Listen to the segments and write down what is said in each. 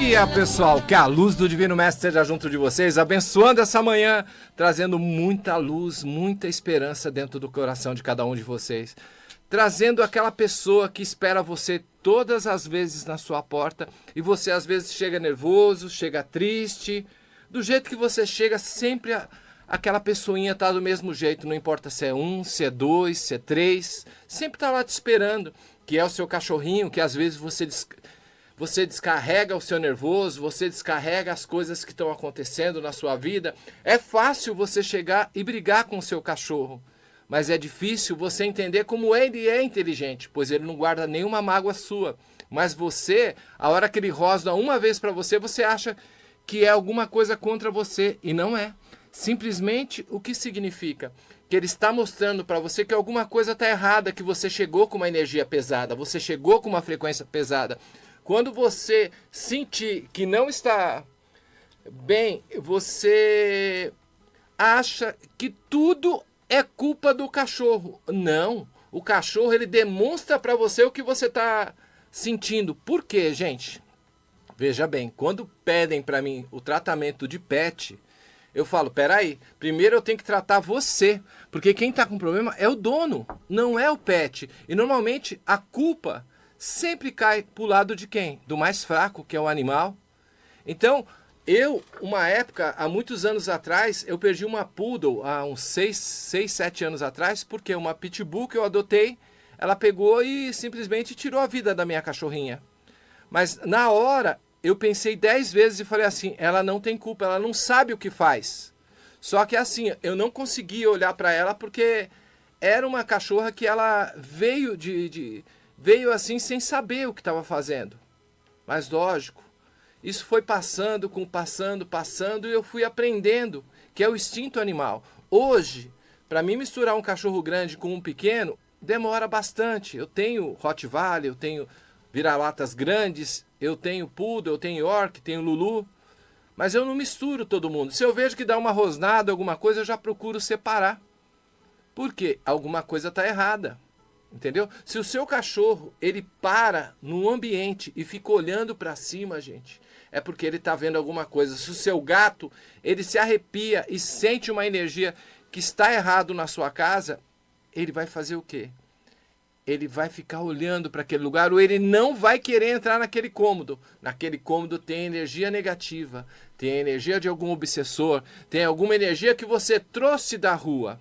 E aí, pessoal, que a luz do Divino Mestre esteja junto de vocês, abençoando essa manhã, trazendo muita luz, muita esperança dentro do coração de cada um de vocês. Trazendo aquela pessoa que espera você todas as vezes na sua porta e você às vezes chega nervoso, chega triste. Do jeito que você chega, sempre aquela pessoinha tá do mesmo jeito, não importa se é um, se é dois, se é três, sempre tá lá te esperando, que é o seu cachorrinho, que às vezes você descarrega o seu nervoso, você descarrega as coisas que estão acontecendo na sua vida. É fácil você chegar e brigar com o seu cachorro, mas é difícil você entender como ele é inteligente, pois ele não guarda nenhuma mágoa sua. Mas você, a hora que ele rosna uma vez para você, você acha que é alguma coisa contra você, e não é. Simplesmente o que significa? Que ele está mostrando para você que alguma coisa está errada, que você chegou com uma energia pesada, você chegou com uma frequência pesada. Quando você sentir que não está bem, você acha que tudo é culpa do cachorro. Não, o cachorro ele demonstra para você o que você está sentindo. Por quê, gente? Veja bem, quando pedem para mim o tratamento de pet, eu falo, peraí, primeiro eu tenho que tratar você, porque quem está com problema é o dono, não é o pet. E normalmente a culpa sempre cai para o lado de quem? Do mais fraco, que é o animal. Então, uma época, há muitos anos atrás, eu perdi uma poodle, há uns 6, 7 anos atrás, porque uma pitbull que eu adotei, ela pegou e simplesmente tirou a vida da minha cachorrinha. Mas na hora, eu pensei 10 vezes e falei assim, ela não tem culpa, ela não sabe o que faz. Só que assim, eu não conseguia olhar para ela porque era uma cachorra que ela veio veio assim sem saber o que estava fazendo. Mas lógico, isso foi passando e eu fui aprendendo que é o instinto animal. Hoje, para mim misturar um cachorro grande com um pequeno, demora bastante. Eu tenho Rottweiler, eu tenho vira-latas grandes, eu tenho Poodle, eu tenho York, tenho Lulu, mas eu não misturo todo mundo. Se eu vejo que dá uma rosnada, alguma coisa, eu já procuro separar. Por quê? Alguma coisa está errada. Entendeu? Se o seu cachorro, ele para no ambiente e fica olhando para cima, gente, é porque ele está vendo alguma coisa. Se o seu gato, ele se arrepia e sente uma energia que está errado na sua casa, ele vai fazer o quê? Ele vai ficar olhando para aquele lugar ou ele não vai querer entrar naquele cômodo. Naquele cômodo tem energia negativa, tem energia de algum obsessor, tem alguma energia que você trouxe da rua.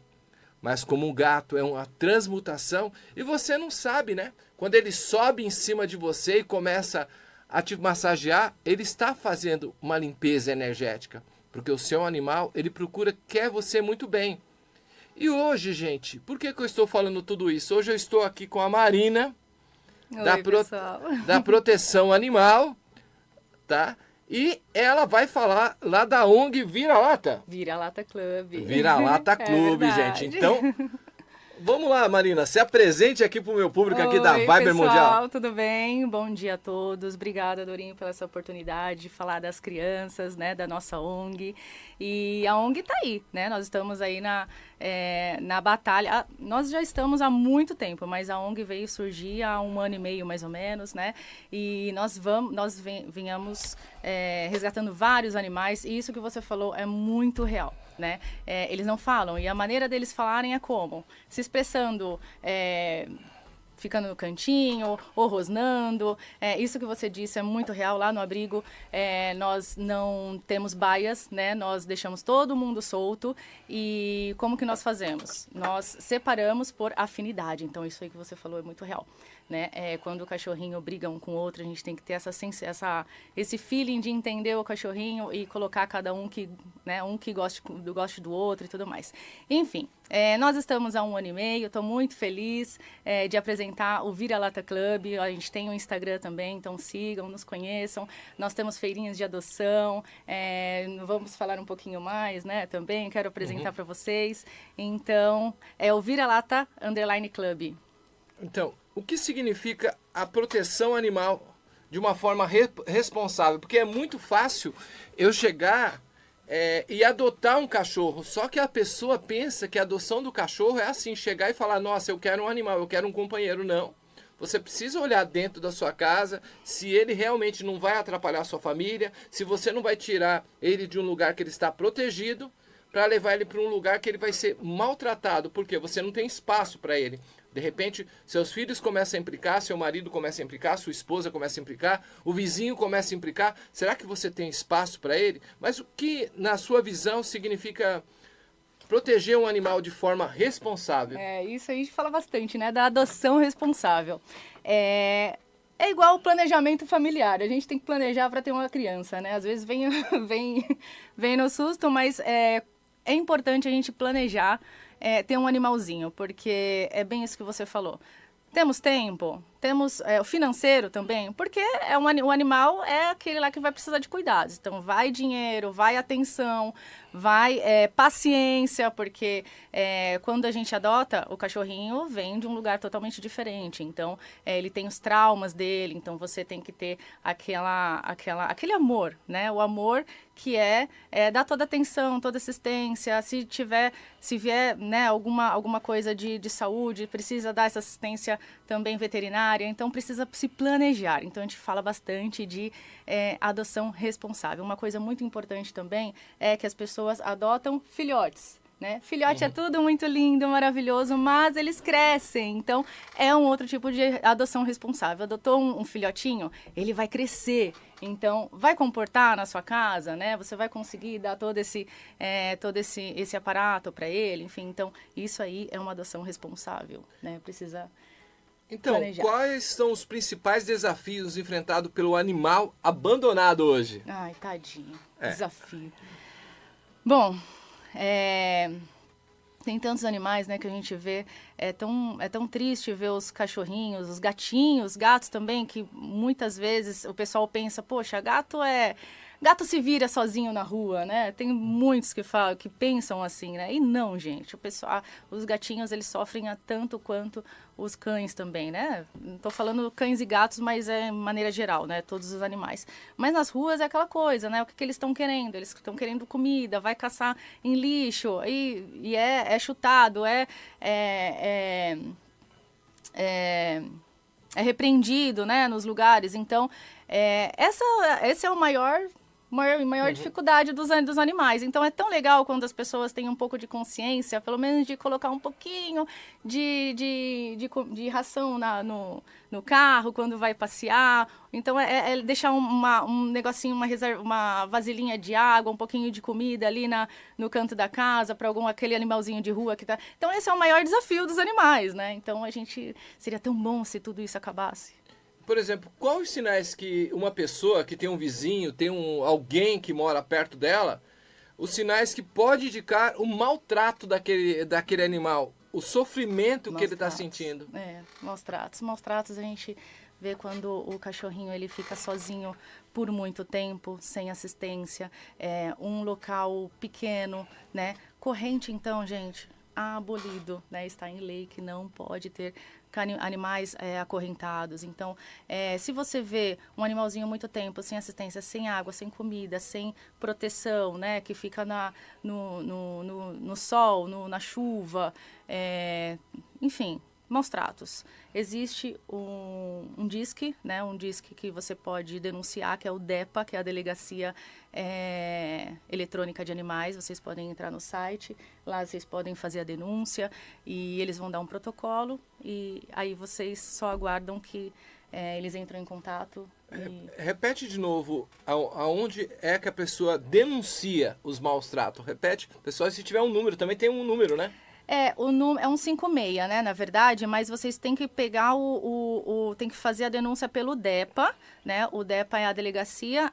Mas como um gato é uma transmutação e você não sabe, né? Quando ele sobe em cima de você e começa a te massagear, ele está fazendo uma limpeza energética. Porque o seu animal, ele quer você muito bem. E hoje, gente, por que eu estou falando tudo isso? Hoje eu estou aqui com a Marina, da Proteção Animal, tá? E ela vai falar lá da ONG Vira-Lata. Vira-Lata Clube. Vira-Lata Clube, gente. Então, vamos lá, Marina. Se apresente aqui para o meu público aqui da Viber pessoal, Mundial. Tudo bem? Bom dia a todos. Obrigada, Dorinho, pela essa oportunidade de falar das crianças, né, da nossa ONG. E a ONG está aí, né? Nós estamos aí na batalha. Nós já estamos há muito tempo, mas a ONG veio surgir há 1 ano e meio, mais ou menos, né? E nós venhamos resgatando vários animais. E isso que você falou é muito real, né? Eles não falam. E a maneira deles falarem é como? Se expressando... ficando no cantinho, ou rosnando. Isso que você disse é muito real. Lá no abrigo, nós não temos baias, né? Nós deixamos todo mundo solto. E como que nós fazemos? Nós separamos por afinidade. Então, isso aí que você falou é muito real, né? Quando o cachorrinho briga um com o outro, a gente tem que ter esse feeling de entender o cachorrinho e colocar cada um que goste do outro e tudo mais. Enfim, nós estamos há 1 ano e meio, estou muito feliz de apresentar o Vira-Lata Club. A gente tem um Instagram também, então sigam, nos conheçam. Nós temos feirinhas de adoção, vamos falar um pouquinho mais, né? Também quero apresentar para vocês. Então, é o Vira-Lata _Club. Então, o que significa a proteção animal de uma forma responsável? Porque é muito fácil eu chegar e adotar um cachorro. Só que a pessoa pensa que a adoção do cachorro é assim, chegar e falar, nossa, eu quero um animal, eu quero um companheiro. Não. Você precisa olhar dentro da sua casa se ele realmente não vai atrapalhar a sua família, se você não vai tirar ele de um lugar que ele está protegido para levar ele para um lugar que ele vai ser maltratado, porque você não tem espaço para ele. De repente, seus filhos começam a implicar, seu marido começa a implicar, sua esposa começa a implicar, o vizinho começa a implicar. Será que você tem espaço para ele? Mas o que, na sua visão, significa proteger um animal de forma responsável? Isso a gente fala bastante, né? Da adoção responsável. É igual o planejamento familiar. A gente tem que planejar para ter uma criança, né? Às vezes vem no susto, mas é importante a gente planejar ter um animalzinho, porque é bem isso que você falou. Temos tempo, temos o financeiro também, porque o animal é aquele lá que vai precisar de cuidados. Então, vai dinheiro, vai atenção, vai paciência, porque quando a gente adota, o cachorrinho vem de um lugar totalmente diferente. Então, ele tem os traumas dele, então você tem que ter aquele amor, né? O amor que dar toda atenção, toda assistência. Se vier, né, alguma coisa de saúde, precisa dar essa assistência também veterinária, então precisa se planejar. Então a gente fala bastante de adoção responsável. Uma coisa muito importante também é que as pessoas adotam filhotes. Né? Filhote é tudo muito lindo, maravilhoso, mas eles crescem. Então, é um outro tipo de adoção responsável. Adotou um filhotinho, ele vai crescer. Então, vai comportar na sua casa, né? Você vai conseguir dar todo esse aparato para ele. Enfim, então, isso aí é uma adoção responsável, né? Precisa planejar. Quais são os principais desafios enfrentados pelo animal abandonado hoje? Ai, tadinho. Desafio. Bom... tem tantos animais, né, que a gente vê, é tão triste ver os cachorrinhos, os gatinhos, gatos também, que muitas vezes o pessoal pensa, poxa, gato se vira sozinho na rua, né? Tem muitos que pensam assim, né? E não, gente, os gatinhos, eles sofrem tanto quanto os cães também, né? Não tô falando cães e gatos, mas é maneira geral, né? Todos os animais. Mas nas ruas é aquela coisa, né? O que eles estão querendo? Eles estão querendo comida, vai caçar em lixo, e é chutado, é repreendido, né? Nos lugares. Então, esse é o maior dificuldade dos animais. Então, é tão legal quando as pessoas têm um pouco de consciência, pelo menos de colocar um pouquinho de ração no carro, quando vai passear. Então, deixar um negocinho, uma vasilhinha de água, um pouquinho de comida ali no canto da casa, para aquele animalzinho de rua que tá... Então, esse é o maior desafio dos animais, né? Então, seria tão bom se tudo isso acabasse. Por exemplo, quais os sinais que uma pessoa que tem um vizinho, tem alguém que mora perto dela, os sinais que pode indicar o maltrato daquele animal, o sofrimento que ele está sentindo? Maus tratos a gente vê quando o cachorrinho ele fica sozinho por muito tempo, sem assistência, um local pequeno, né? Corrente, então, gente, abolido, né? Está em lei que não pode ter animais acorrentados. Então, se você vê um animalzinho muito tempo sem assistência, sem água, sem comida, sem proteção, né, que fica no sol, na chuva, enfim, maus tratos. Existe um DISC, né, um DISC que você pode denunciar, que é o DEPA, que é a Delegacia Eletrônica de Animais. Vocês podem entrar no site, lá vocês podem fazer a denúncia e eles vão dar um protocolo e aí vocês só aguardam que eles entram em contato. Repete de novo, aonde é que a pessoa denuncia os maus tratos? Repete, pessoal, se tiver um número, também tem um número, né? O número é 156, né, na verdade, mas vocês têm que pegar tem que fazer a denúncia pelo DEPA, né? O DEPA é a Delegacia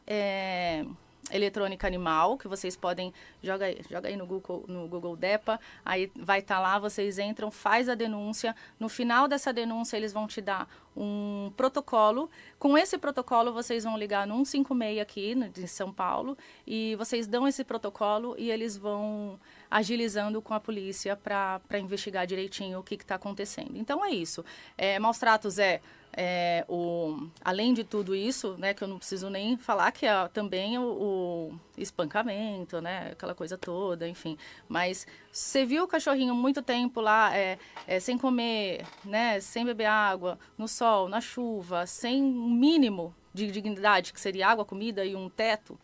Eletrônica Animal, que vocês podem, joga aí no Google DEPA, aí vai estar lá, vocês entram, faz a denúncia, no final dessa denúncia eles vão te dar um protocolo, com esse protocolo vocês vão ligar no 156 aqui em São Paulo, e vocês dão esse protocolo e eles vão agilizando com a polícia para investigar direitinho o que está acontecendo. Então é isso, maus tratos além de tudo isso, né, que eu não preciso nem falar, que é também o espancamento, né, aquela coisa toda, enfim. Mas você viu o cachorrinho muito tempo lá, sem comer, né, sem beber água, no sol, na chuva, sem um mínimo de dignidade, que seria água, comida e um teto,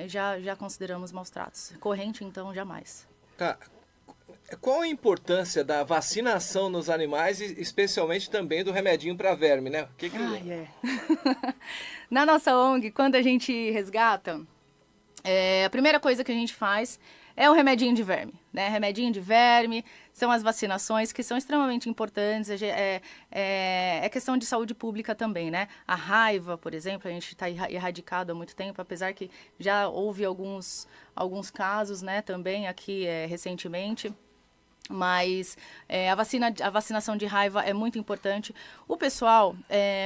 já consideramos maus tratos. Corrente, então, jamais. Tá. Qual a importância da vacinação nos animais, e especialmente também do remedinho para verme, né? Na nossa ONG, quando a gente resgata, a primeira coisa que a gente faz é o remedinho de verme, né? Remedinho de verme, são as vacinações que são extremamente importantes, é questão de saúde pública também, né? A raiva, por exemplo, a gente está erradicado há muito tempo, apesar que já houve alguns casos, né, também aqui recentemente. Mas a vacinação de raiva é muito importante. O pessoal,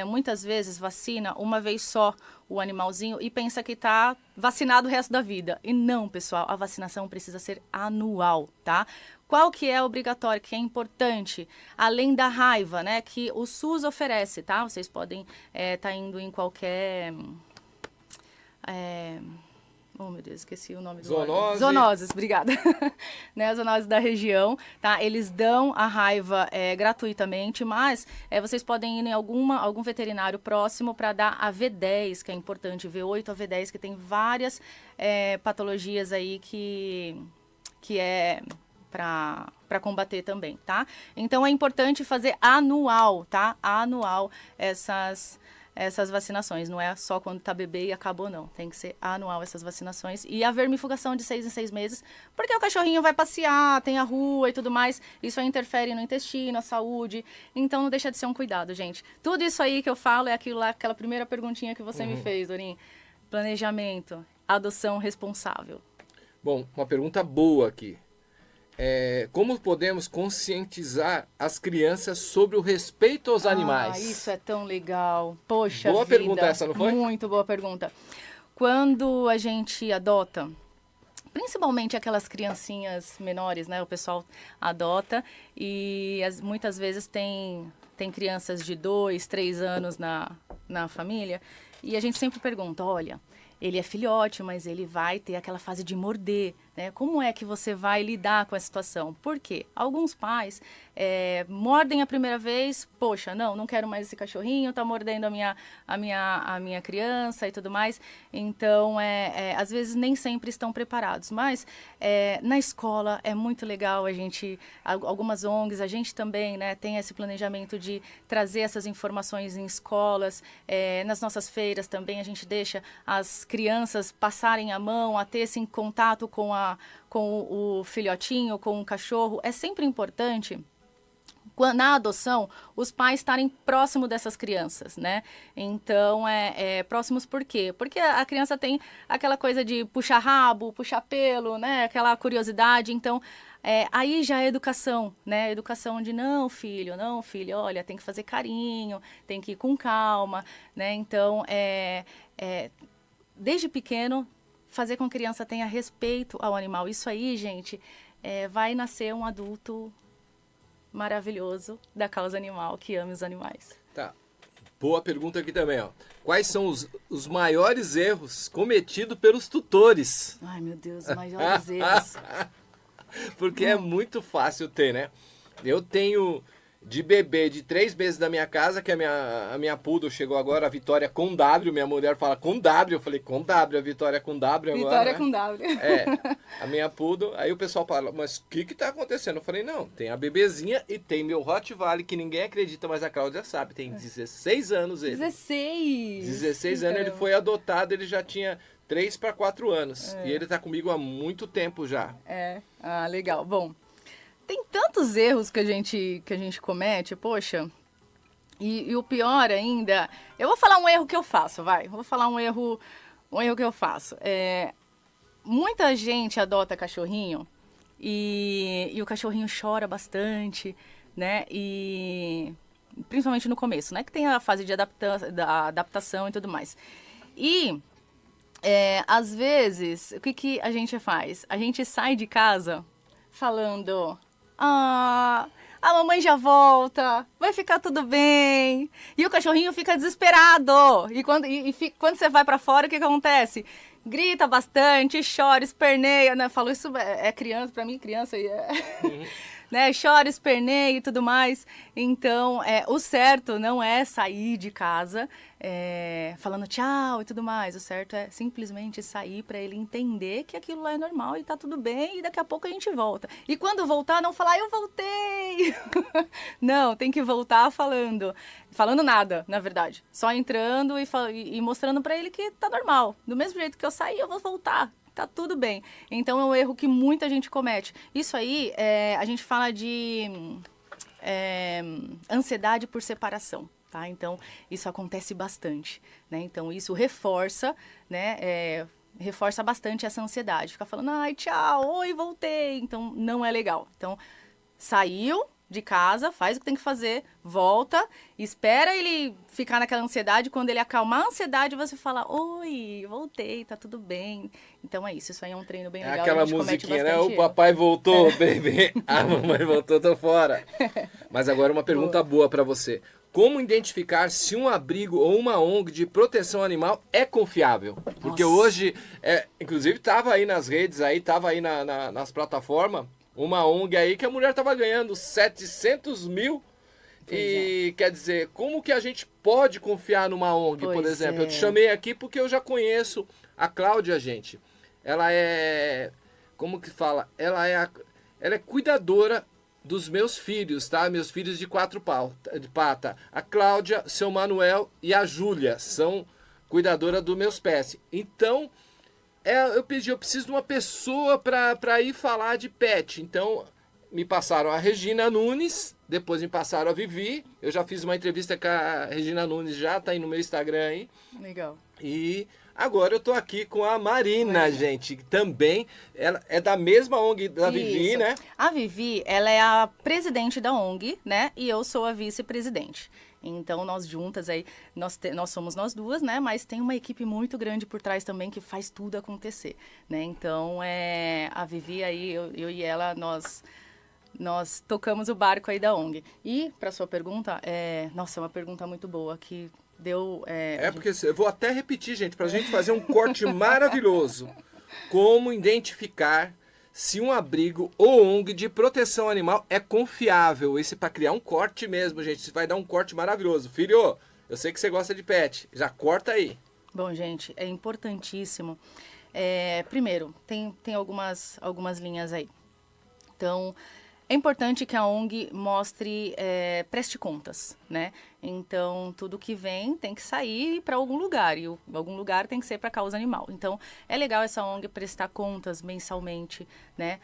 muitas vezes, vacina uma vez só o animalzinho e pensa que está vacinado o resto da vida. E não, pessoal, a vacinação precisa ser anual, tá? Qual que é obrigatório, que é importante, além da raiva, né, que o SUS oferece, tá? Vocês podem estar indo em qualquer... Oh, meu Deus, esqueci o nome do órgão. Zoonoses, obrigada. Né, as zoonoses da região, tá? Eles dão a raiva gratuitamente, mas vocês podem ir em algum veterinário próximo para dar a V10, que é importante, V8 a V10, que tem várias patologias aí que é para combater também, tá? Então, é importante fazer anual, tá? Anual essas vacinações, não é só quando tá bebê e acabou, não. Tem que ser anual essas vacinações. E a vermifugação de 6 em 6 meses, porque o cachorrinho vai passear, tem a rua e tudo mais, isso aí interfere no intestino, a saúde, então não deixa de ser um cuidado, gente. Tudo isso aí que eu falo é aquilo lá, aquela primeira perguntinha que você me fez, Dorim. Planejamento, adoção responsável. Bom, uma pergunta boa aqui. Como podemos conscientizar as crianças sobre o respeito aos animais? Isso é tão legal. Poxa boa vida. Pergunta essa, não foi? Muito boa pergunta. Quando a gente adota, principalmente aquelas criancinhas menores, né? O pessoal adota e muitas vezes tem crianças de 2, 3 anos na família e a gente sempre pergunta, olha, ele é filhote, mas ele vai ter aquela fase de morder, né? Como é que você vai lidar com a situação? Por quê? Alguns pais mordem a primeira vez, poxa, não quero mais esse cachorrinho, tá mordendo a minha criança e tudo mais. Então, às vezes nem sempre estão preparados. Mas na escola é muito legal, algumas ONGs, a gente também, né, tem esse planejamento de trazer essas informações em escolas. Nas nossas feiras também a gente deixa as crianças passarem a mão, a ter esse contato com o filhotinho, com o cachorro. É sempre importante, na adoção, os pais estarem próximos dessas crianças, né? Então, próximos por quê? Porque a criança tem aquela coisa de puxar rabo, puxar pelo, né? Aquela curiosidade. Então, aí já é educação, né? Educação de não, filho, olha, tem que fazer carinho, tem que ir com calma, né? Então, desde pequeno, fazer com que a criança tenha respeito ao animal. Isso aí, gente, vai nascer um adulto maravilhoso da causa animal, que ama os animais. Tá. Boa pergunta aqui também, ó. Quais são os maiores erros cometidos pelos tutores? Ai, meu Deus, os maiores erros. Porque é muito fácil ter, né? Eu tenho de bebê de 3 meses da minha casa, que a minha poodle chegou agora, a Vitória com W, minha mulher fala com W, eu falei com W, a Vitória com W agora, Vitória né? com W. A minha poodle, aí o pessoal fala, mas o que tá acontecendo? Eu falei, não, tem a bebezinha e tem meu Rottweiler, que ninguém acredita, mas a Cláudia sabe, tem 16 anos ele. 16 anos, ele foi adotado, ele já tinha 3 para 4 anos, e ele tá comigo há muito tempo já. Legal, bom. Tem tantos erros que a gente comete, poxa, e o pior ainda, eu vou falar um erro que eu faço, vou falar um erro que eu faço. Muita gente adota cachorrinho e o cachorrinho chora bastante, né, e principalmente no começo, né, que tem a fase de adaptação e tudo mais. E, às vezes, o que a gente faz? A gente sai de casa falando... a mamãe já volta, vai ficar tudo bem. E o cachorrinho fica desesperado. E quando você vai pra fora, o que acontece? Grita bastante, chora, esperneia, né? Falo isso, é criança, pra mim criança né? Chora, esperneia e tudo mais. Então, o certo não é sair de casa falando tchau e tudo mais. O certo é simplesmente sair para ele entender que aquilo lá é normal e tá tudo bem e daqui a pouco a gente volta. E quando voltar, não falar, eu voltei! Não, tem que voltar falando nada, na verdade. Só entrando e mostrando para ele que tá normal. Do mesmo jeito que eu saí, eu vou voltar. Tá tudo bem. Então, é um erro que muita gente comete. Isso aí, a gente fala de ansiedade por separação, tá? Então, isso acontece bastante, né? Então, isso reforça, né? Reforça bastante essa ansiedade. Fica falando, ai, tchau, oi, voltei. Então, não é legal. Então, saiu de casa, faz o que tem que fazer, volta, espera ele ficar naquela ansiedade, quando ele acalmar a ansiedade, você fala, oi, voltei, tá tudo bem. Então é isso aí é um treino bem legal. Aquela musiquinha, né? O papai voltou, bebê, a mamãe voltou, tô fora. Mas agora uma pergunta boa para você. Como identificar se um abrigo ou uma ONG de proteção animal é confiável? Porque hoje, inclusive tava aí nas redes, tava aí nas plataformas, uma ONG aí que a mulher tava ganhando 700 mil. Quer dizer, como que a gente pode confiar numa ONG, por exemplo? Eu te chamei aqui porque eu já conheço a Cláudia, gente. Ela como que fala? Ela é cuidadora dos meus filhos, tá? Meus filhos de 4 patas. A Cláudia, seu Manuel e a Júlia são cuidadora dos meus pets. Então, eu preciso de uma pessoa para ir falar de pet. Então, me passaram a Regina Nunes, depois me passaram a Vivi. Eu já fiz uma entrevista com a Regina Nunes, já tá aí no meu Instagram aí. Legal. E agora eu tô aqui com a Marina, gente, que também ela é da mesma ONG da Vivi, né? A Vivi, ela é a presidente da ONG, né? E eu sou a vice-presidente. Então, nós juntas aí, nós somos nós duas, né? Mas tem uma equipe muito grande por trás também que faz tudo acontecer, né? Então, a Vivi aí, eu e ela, nós tocamos o barco aí da ONG. E, para sua pergunta, nossa, é uma pergunta muito boa que deu... porque eu vou até repetir, gente, para a gente fazer um corte maravilhoso. Como identificar se um abrigo ou ONG de proteção animal é confiável. Isso é para criar um corte mesmo, gente. Isso vai dar um corte maravilhoso. Filho, eu sei que você gosta de pet. Já corta aí. Bom, gente, é importantíssimo. Primeiro, tem algumas linhas aí. Então, é importante que a ONG preste contas, né? Então, tudo que vem tem que sair para algum lugar, e algum lugar tem que ser para causa animal. Então, é legal essa ONG prestar contas mensalmente, né?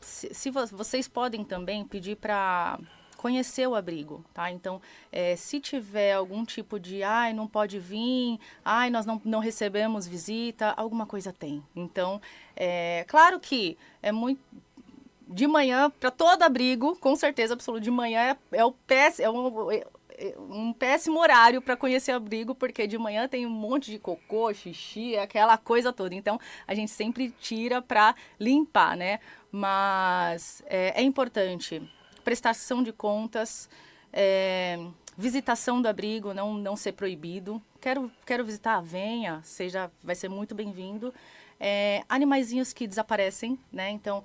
Se vocês podem também pedir para conhecer o abrigo, tá? Então, se tiver algum tipo de, não pode vir, nós não recebemos visita, alguma coisa tem. Então, claro que é muito... De manhã, para todo abrigo, com certeza absoluta, de manhã é um péssimo horário para conhecer abrigo, porque de manhã tem um monte de cocô, xixi, aquela coisa toda. Então, a gente sempre tira para limpar, né? Mas é importante prestação de contas, visitação do abrigo, não ser proibido. Quero visitar, venha, vai ser muito bem-vindo. Animaizinhos que desaparecem, né? Então,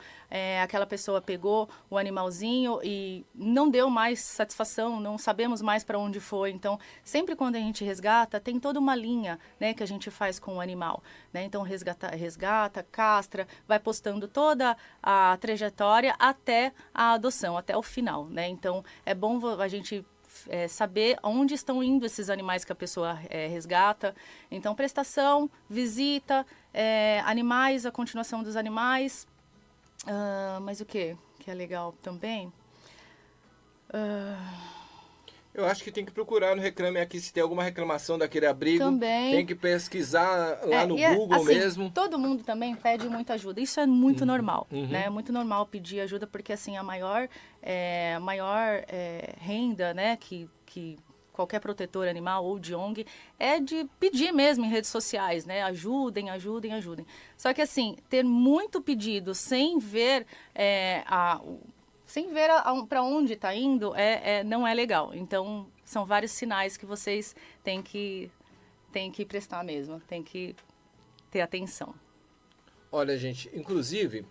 aquela pessoa pegou o animalzinho e não deu mais satisfação, não sabemos mais para onde foi. Então, sempre quando a gente resgata, tem toda uma linha, né, que a gente faz com o animal, né? Então, resgata, castra, vai postando toda a trajetória até a adoção, até o final, né? Então, é bom a gente saber onde estão indo esses animais que a pessoa resgata. Então, prestação, visita, animais, a continuação dos animais. Mas o que é legal também? Eu acho que tem que procurar no Reclame Aqui se tem alguma reclamação daquele abrigo. Também. Tem que pesquisar lá no Google assim, mesmo. Todo mundo também pede muita ajuda. Isso é muito normal, né? É muito normal pedir ajuda, porque assim, a maior renda, né, que qualquer protetor animal ou de ONG é de pedir mesmo em redes sociais, né? Ajudem. Só que assim, ter muito pedido sem ver sem ver para onde está indo, não é legal. Então, são vários sinais que vocês têm que prestar mesmo, tem que ter atenção. Olha, gente, inclusive,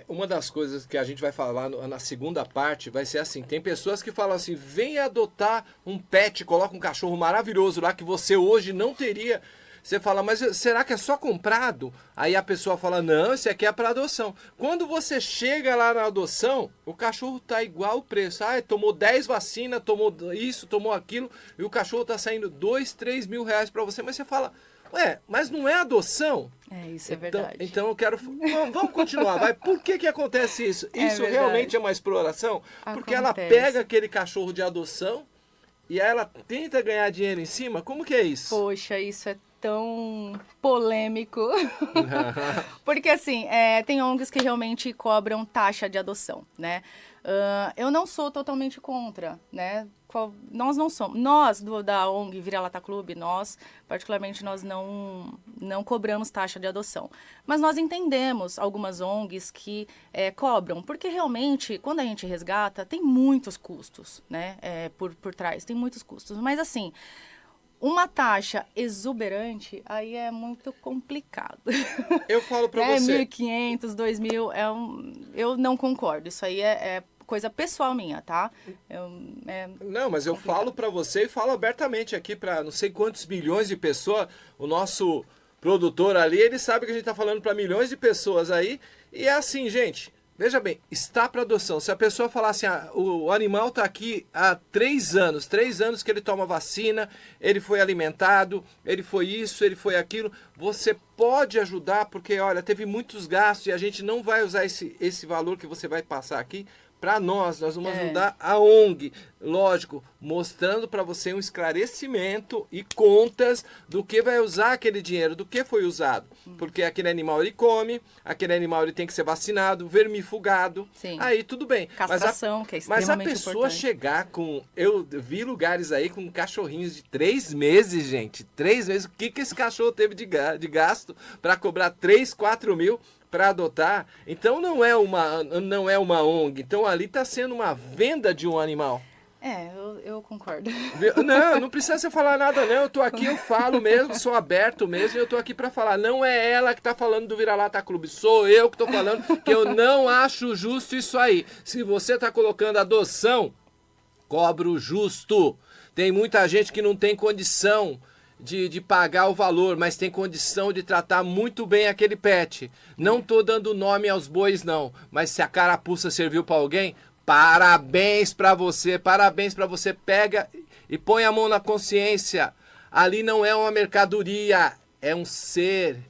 uma das coisas que a gente vai falar na segunda parte vai ser assim, tem pessoas que falam assim, vem adotar um pet, coloca um cachorro maravilhoso lá que você hoje não teria. Você fala, mas será que é só comprado? Aí a pessoa fala, não, esse aqui é para adoção. Quando você chega lá na adoção, o cachorro tá igual o preço. Ah, tomou 10 vacinas, tomou isso, tomou aquilo, e o cachorro tá saindo 2, 3 mil reais para você. Mas você fala, ué, mas não é adoção? Isso é verdade. Então eu quero... Vamos continuar, vai. Por que acontece isso? Isso realmente é uma exploração? Porque ela pega aquele cachorro de adoção e aí ela tenta ganhar dinheiro em cima? Como que é isso? Poxa, isso é tão polêmico. Porque, assim, tem ONGs que realmente cobram taxa de adoção, né? Eu não sou totalmente contra, né? Nós não somos. Nós, da ONG Vira-Lata Clube, nós, particularmente, nós não cobramos taxa de adoção. Mas nós entendemos algumas ONGs que cobram, porque realmente, quando a gente resgata, tem muitos custos, né? Por trás, tem muitos custos. Mas, assim... Uma taxa exuberante, aí é muito complicado. Eu falo para você... 1.500, 2.000, eu não concordo. Isso aí é coisa pessoal minha, tá? Não, mas eu falo para você e falo abertamente aqui para não sei quantos milhões de pessoas. O nosso produtor ali, ele sabe que a gente está falando para milhões de pessoas aí. E é assim, gente... Veja bem, está para adoção. Se a pessoa falar assim, o animal está aqui há 3 anos que ele toma vacina, ele foi alimentado, ele foi isso, ele foi aquilo, você pode ajudar, porque olha, teve muitos gastos e a gente não vai usar esse valor que você vai passar aqui para nós vamos ajudar a ONG, lógico, mostrando para você um esclarecimento e contas do que vai usar aquele dinheiro, do que foi usado. Porque aquele animal ele come, aquele animal ele tem que ser vacinado, vermifugado, Sim. Aí tudo bem. Castração, que é extremamente importante. Mas a pessoa chegar com... Eu vi lugares aí com cachorrinhos de 3 meses, gente, 3 meses, o que esse cachorro teve de gasto para cobrar 3, 4 mil para adotar? Então não é uma ONG, então ali está sendo uma venda de um animal. Eu concordo. Não precisa você falar nada não, eu tô aqui, eu falo mesmo, sou aberto mesmo, eu tô aqui para falar. Não é ela que tá falando do Vira-Lata Clube, sou eu que tô falando que eu não acho justo isso aí. Se você tá colocando adoção, cobra o justo. Tem muita gente que não tem condição de pagar o valor, mas tem condição de tratar muito bem aquele pet. Não tô dando nome aos bois não, mas se a carapuça serviu para alguém, parabéns para você, pega e põe a mão na consciência. Ali não é uma mercadoria, é um ser,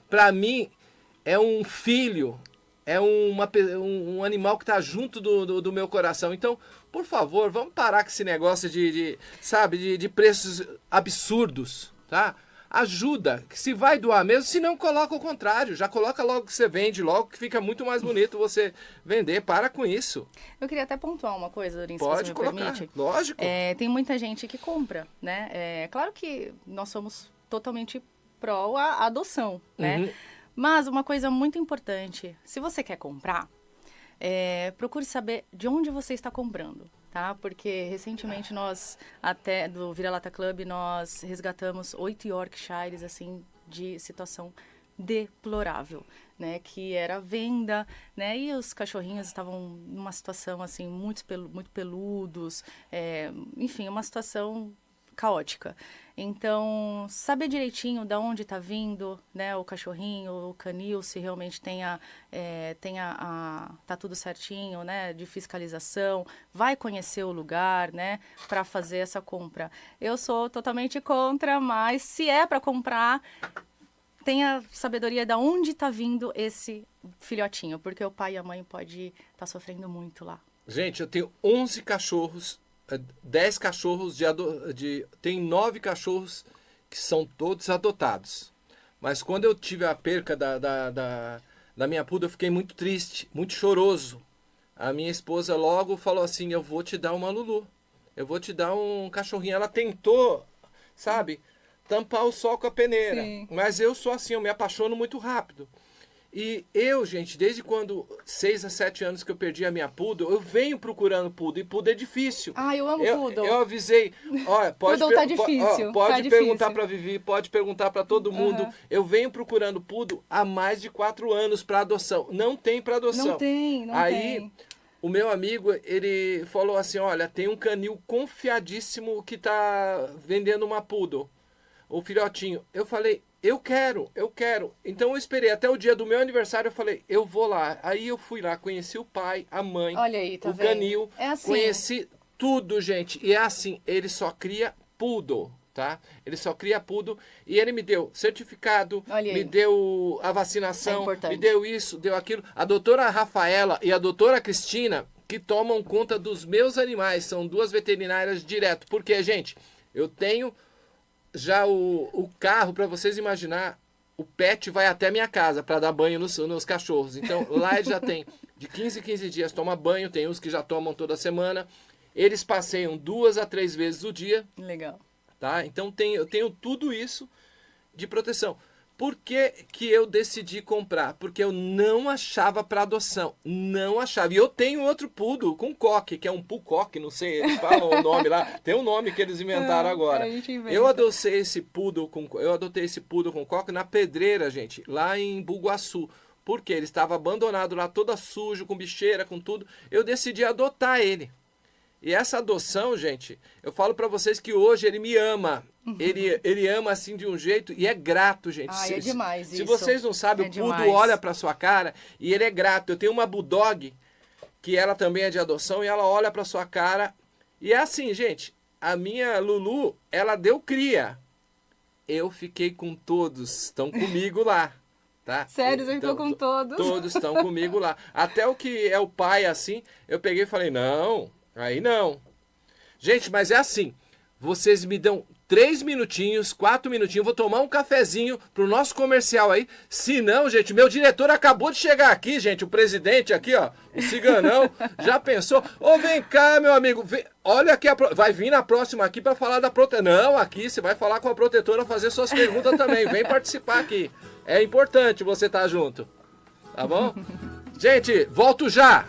para mim é um filho, é um animal que está junto do meu coração. Então, por favor, vamos parar com esse negócio de preços absurdos, tá? Ajuda, que se vai doar mesmo, se não coloca o contrário, já coloca logo que você vende, logo que fica muito mais bonito você vender, para com isso. Eu queria até pontuar uma coisa, Dorin, se Pode você me colocar, permite. lógico. Tem muita gente que compra, né? Claro que nós somos totalmente pró a adoção, né? Mas uma coisa muito importante, se você quer comprar, procure saber de onde você está comprando. Tá? Porque recentemente nós, até do Vira-Lata Club, nós resgatamos 8 Yorkshires, assim, de situação deplorável, né? Que era venda, né? E os cachorrinhos estavam numa situação, assim, muito peludos, enfim, uma situação caótica. Então, saber direitinho de onde está vindo, né, o cachorrinho, o canil, se realmente tá tudo certinho, né, de fiscalização, vai conhecer o lugar, né, para fazer essa compra. Eu sou totalmente contra, mas se é para comprar, tenha sabedoria de onde está vindo esse filhotinho, porque o pai e a mãe pode estar sofrendo muito lá. Gente, eu tenho 11 cachorros, 10 cachorros tem 9 cachorros que são todos adotados. Mas quando eu tive a perca da minha poodle, eu fiquei muito triste, muito choroso. A minha esposa logo falou assim, eu vou te dar uma Lulu, eu vou te dar um cachorrinho. Ela tentou, sabe, tampar o sol com a peneira. Sim. Mas eu sou assim, eu me apaixono muito rápido. E eu, gente, desde quando, 6 a 7 anos que eu perdi a minha poodle, eu venho procurando poodle, e poodle é difícil. Ah, eu amo poodle. Eu avisei, olha, Poodle tá difícil, pode tá perguntar difícil. para Vivi, pode perguntar para todo mundo. Aham. Eu venho procurando poodle há mais de 4 anos para adoção. Não tem para adoção. Não tem, não Aí, tem. o meu amigo, ele falou assim, olha, tem um canil confiadíssimo que tá vendendo uma poodle, o filhotinho. Eu falei, eu quero, eu quero. Então eu esperei até o dia do meu aniversário, eu falei, eu vou lá. Aí eu fui lá, conheci o pai, a mãe, Olha aí, tá o vendo? canil, É assim. conheci tudo, gente. E é assim, ele só cria poodle, tá? Ele só cria poodle e ele me deu certificado, Olha me aí. deu a É vacinação, importante. me deu isso, deu aquilo. A doutora Rafaela e a doutora Cristina, que tomam conta dos meus animais, são duas veterinárias direto. Porque, gente, eu tenho já o carro, para vocês imaginar, o pet vai até minha casa para dar banho nos cachorros. Então, lá ele já tem de 15 em 15 dias toma banho, tem uns que já tomam toda semana. Eles passeiam 2 a 3 vezes o dia, Legal. tá? Então eu tenho tudo isso de proteção. Por que, que eu decidi comprar? Porque eu não achava para adoção. Não achava. E eu tenho outro poodle com coque, que é um pucoque, não sei, eles falam o nome lá. Tem um nome que eles inventaram agora. A gente inventa. Eu adotei esse poodle com coque na Pedreira, gente, lá em Bugaçu. Porque ele estava abandonado lá, todo sujo, com bicheira, com tudo. Eu decidi adotar ele. E essa adoção, gente, eu falo pra vocês que hoje ele me ama. Ele ama assim de um jeito e é grato, gente. Ai, é demais Se isso. vocês não sabem, É o poodle demais. olha pra sua cara e ele é grato. Eu tenho uma bulldog que ela também é de adoção e ela olha pra sua cara e é assim, gente. A minha Lulu, ela deu cria. Eu fiquei com todos, estão comigo lá, tá? Sério, você ficou com todos? Todos estão comigo lá. Até o que é o pai assim, eu peguei e falei, não, aí não. Gente, mas é assim, vocês me dão 3 minutinhos, 4 minutinhos, vou tomar um cafezinho pro nosso comercial aí. Se não, gente, meu diretor acabou de chegar aqui, gente, o presidente aqui, ó, o Ciganão, já pensou? Ô, vem cá, meu amigo, olha aqui, vai vir na próxima aqui para falar da protetora. Não, aqui você vai falar com a protetora, fazer suas perguntas também, vem participar aqui. É importante você estar junto, tá bom? Gente, volto já!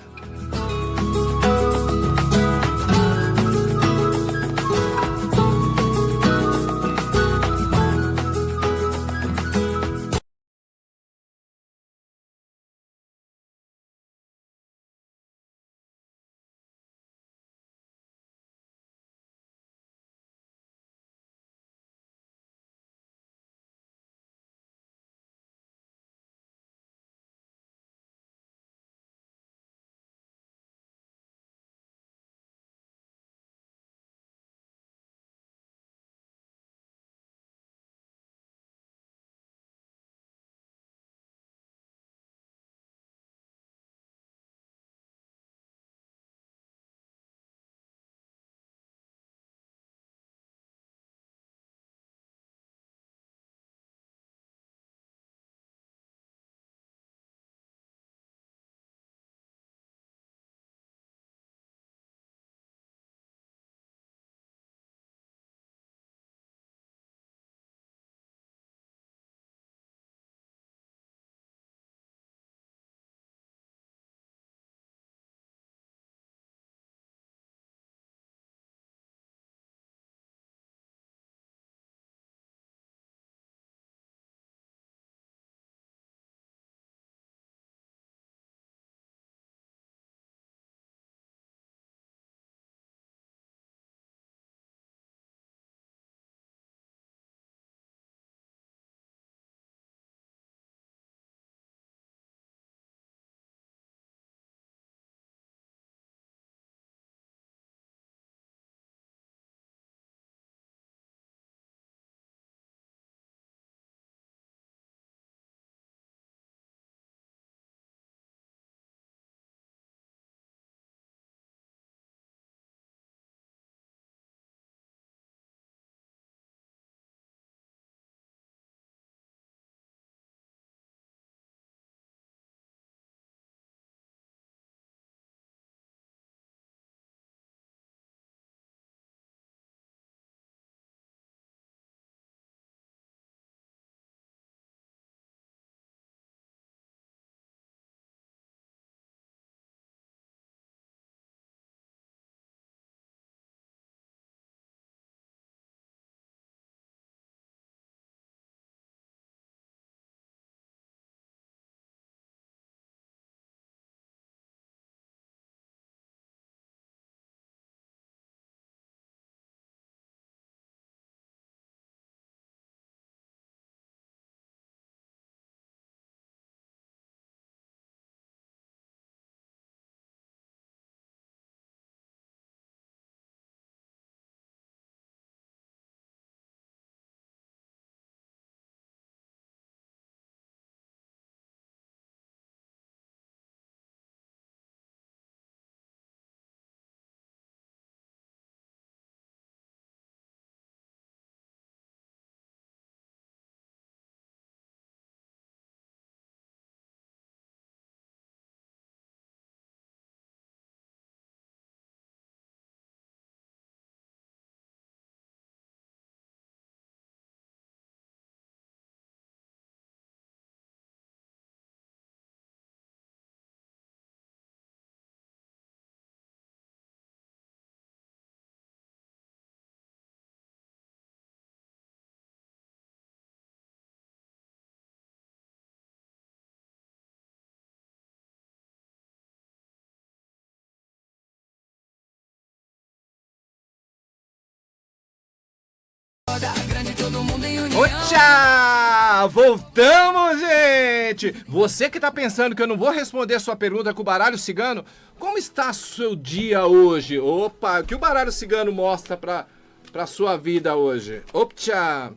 o mundo em união. Oxa! Voltamos, gente! Você que tá pensando que eu não vou responder a sua pergunta com o baralho cigano, como está seu dia hoje? Opa, o que o baralho cigano mostra pra sua vida hoje? Opa!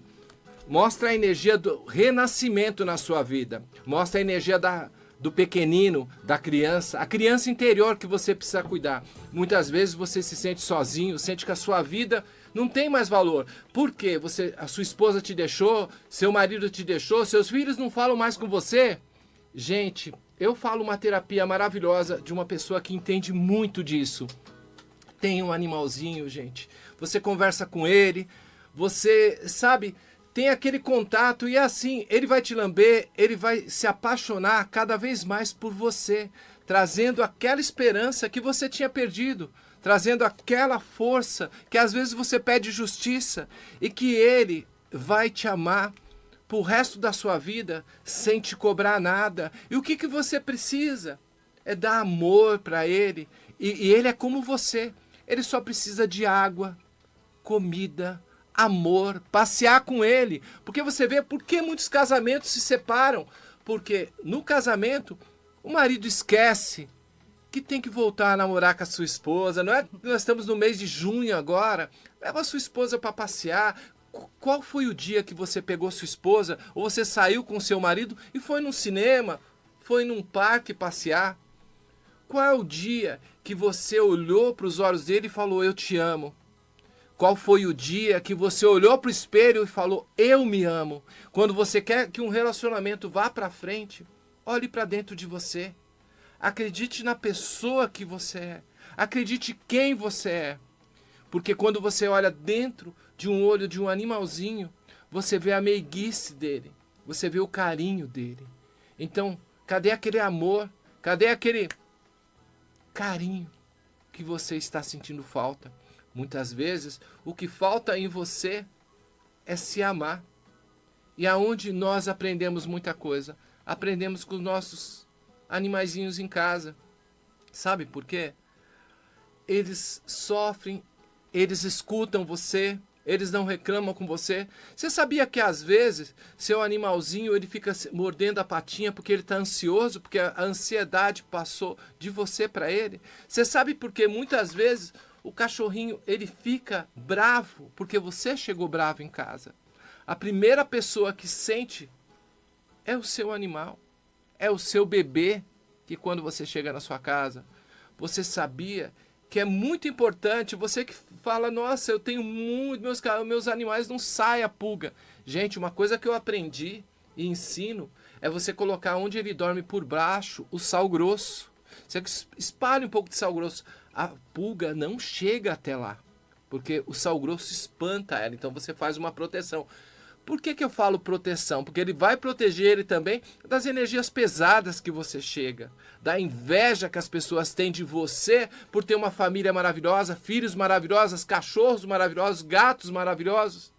Mostra a energia do renascimento na sua vida. Mostra a energia do pequenino, da criança, a criança interior que você precisa cuidar. Muitas vezes você se sente sozinho, sente que a sua vida não tem mais valor. Por quê? A sua esposa te deixou, seu marido te deixou, seus filhos não falam mais com você? Gente, eu falo uma terapia maravilhosa de uma pessoa que entende muito disso. Tem um animalzinho, gente. Você conversa com ele, você, sabe, tem aquele contato e assim, ele vai te lamber, ele vai se apaixonar cada vez mais por você, trazendo aquela esperança que você tinha perdido, trazendo aquela força que às vezes você pede justiça e que ele vai te amar pro resto da sua vida sem te cobrar nada. E o que você precisa? É dar amor para ele. E ele é como você. Ele só precisa de água, comida, amor, passear com ele. Porque você vê por que muitos casamentos se separam. Porque no casamento o marido esquece que tem que voltar a namorar com a sua esposa. Não é? Nós estamos no mês de junho agora. Leva a sua esposa para passear. Qual foi o dia que você pegou sua esposa ou você saiu com seu marido e foi num cinema, foi num parque passear? Qual é o dia que você olhou para os olhos dele e falou, eu te amo? Qual foi o dia que você olhou para o espelho e falou, eu me amo? Quando você quer que um relacionamento vá para frente, olhe para dentro de você. Acredite na pessoa que você é. Acredite quem você é. Porque quando você olha dentro de um olho de um animalzinho, você vê a meiguice dele, você vê o carinho dele. Então, cadê aquele amor? Cadê aquele carinho que você está sentindo falta? Muitas vezes, o que falta em você é se amar. E aonde nós aprendemos muita coisa? Aprendemos com os nossos animaizinhos em casa. Sabe por quê? Eles sofrem, eles escutam você, eles não reclamam com você. Você sabia que às vezes seu animalzinho ele fica mordendo a patinha porque ele está ansioso, porque a ansiedade passou de você para ele? Você sabe por que muitas vezes o cachorrinho ele fica bravo porque você chegou bravo em casa? A primeira pessoa que sente é o seu animal, é o seu bebê, que quando você chega na sua casa, você sabia que é muito importante, você que fala, nossa, eu tenho muito, meus animais não saem a pulga. Gente, uma coisa que eu aprendi e ensino é você colocar onde ele dorme por baixo o sal grosso. Você espalha um pouco de sal grosso. A pulga não chega até lá, porque o sal grosso espanta ela, então você faz uma proteção. Por que eu falo proteção? Porque ele vai proteger ele também das energias pesadas que você chega, da inveja que as pessoas têm de você por ter uma família maravilhosa, filhos maravilhosos, cachorros maravilhosos, gatos maravilhosos.